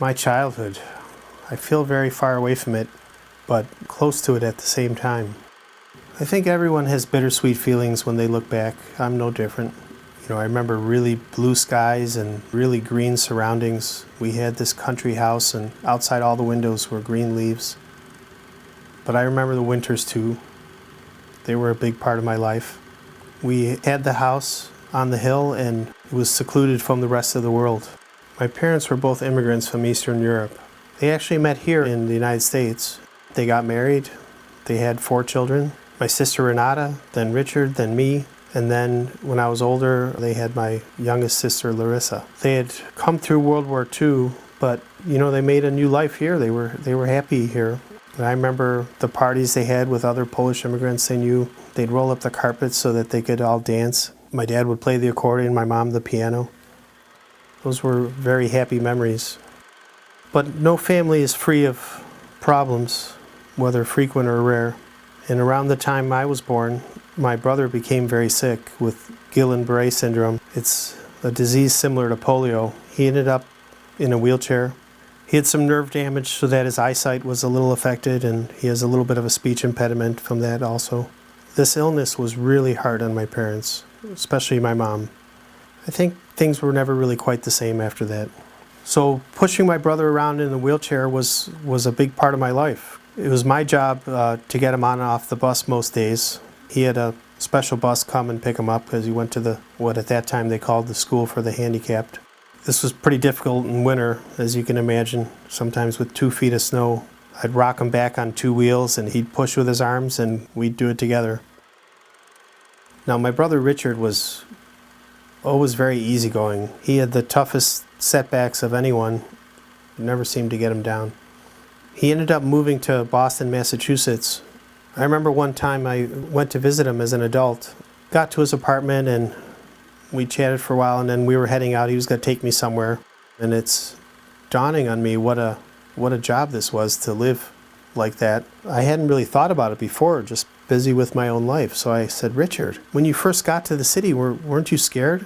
My childhood. I feel very far away from it, but close to it at the same time. I think everyone has bittersweet feelings when they look back. I'm no different. I remember really blue skies and really green surroundings. We had this country house, and outside all the windows were green leaves. But I remember the winters too. They were a big part of my life. We had the house on the hill, and it was secluded from the rest of the world. My parents were both immigrants from Eastern Europe. They actually met here in the United States. They got married. They had 4 children. My sister Renata, then Richard, then me. And then when I was older, they had my youngest sister Larissa. They had come through World War II, but they made a new life here. They were happy here. And I remember the parties they had with other Polish immigrants. They'd roll up the carpets so that they could all dance. My dad would play the accordion, my mom the piano. Those were very happy memories. But no family is free of problems, whether frequent or rare. And around the time I was born, my brother became very sick with Guillain-Barré syndrome. It's a disease similar to polio. He ended up in a wheelchair. He had some nerve damage so that his eyesight was a little affected, and he has a little bit of a speech impediment from that also. This illness was really hard on my parents, especially my mom. I think things were never really quite the same after that. So pushing my brother around in the wheelchair was a big part of my life. It was my job to get him on and off the bus most days. He had a special bus come and pick him up because he went to what at that time they called the School for the Handicapped. This was pretty difficult in winter, as you can imagine. Sometimes with 2 feet of snow, I'd rock him back on 2 wheels and he'd push with his arms and we'd do it together. Now my brother Richard was always very easygoing. He had the toughest setbacks of anyone. Never seemed to get him down. He ended up moving to Boston, Massachusetts. I remember one time I went to visit him as an adult. Got to his apartment and we chatted for a while, and then we were heading out. He was going to take me somewhere. And it's dawning on me what a job this was to live like that. I hadn't really thought about it before, just busy with my own life. So I said, Richard, when you first got to the city, weren't you scared?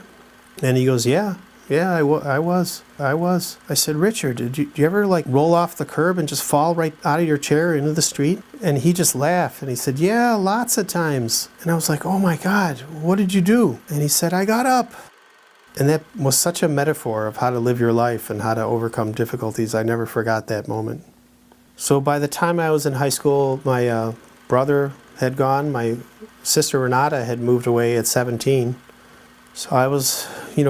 And he goes, yeah, I was. I said, Richard, did you ever roll off the curb and just fall right out of your chair into the street? And he just laughed and he said, yeah, lots of times. And I was like, oh my God, what did you do? And he said, I got up. And that was such a metaphor of how to live your life and how to overcome difficulties. I never forgot that moment. So by the time I was in high school, my brother had gone. My sister Renata had moved away at 17. So I was,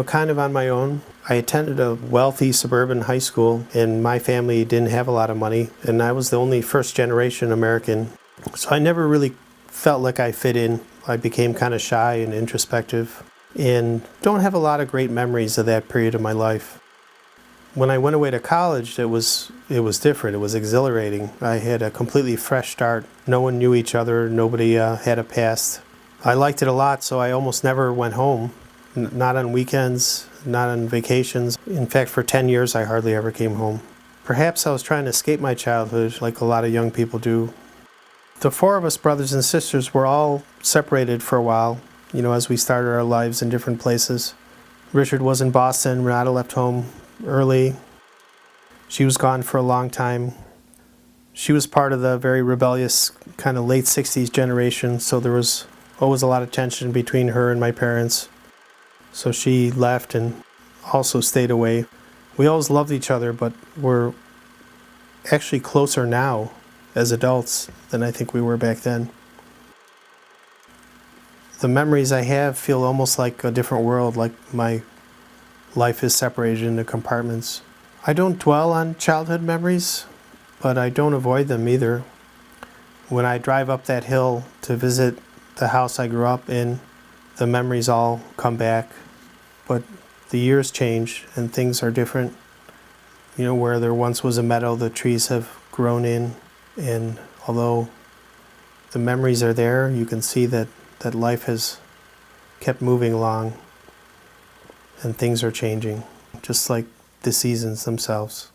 kind of on my own. I attended a wealthy suburban high school, and my family didn't have a lot of money, and I was the only first-generation American. So I never really felt like I fit in. I became kind of shy and introspective, and don't have a lot of great memories of that period of my life. When I went away to college, it was different. It was exhilarating. I had a completely fresh start. No one knew each other. Nobody had a past. I liked it a lot, so I almost never went home. Not on weekends, not on vacations. In fact, for 10 years, I hardly ever came home. Perhaps I was trying to escape my childhood like a lot of young people do. The 4 of us brothers and sisters were all separated for a while, as we started our lives in different places. Richard was in Boston. Renata left home early. She was gone for a long time. She was part of the very rebellious kind of late 60s generation, so there was always a lot of tension between her and my parents. So she left and also stayed away. We always loved each other, but we're actually closer now as adults than I think we were back then. The memories I have feel almost like a different world, like my life is separated into compartments. I don't dwell on childhood memories, but I don't avoid them either. When I drive up that hill to visit the house I grew up in, the memories all come back. But the years change and things are different. Where there once was a meadow, the trees have grown in. And although the memories are there, you can see that life has kept moving along and things are changing, just like the seasons themselves.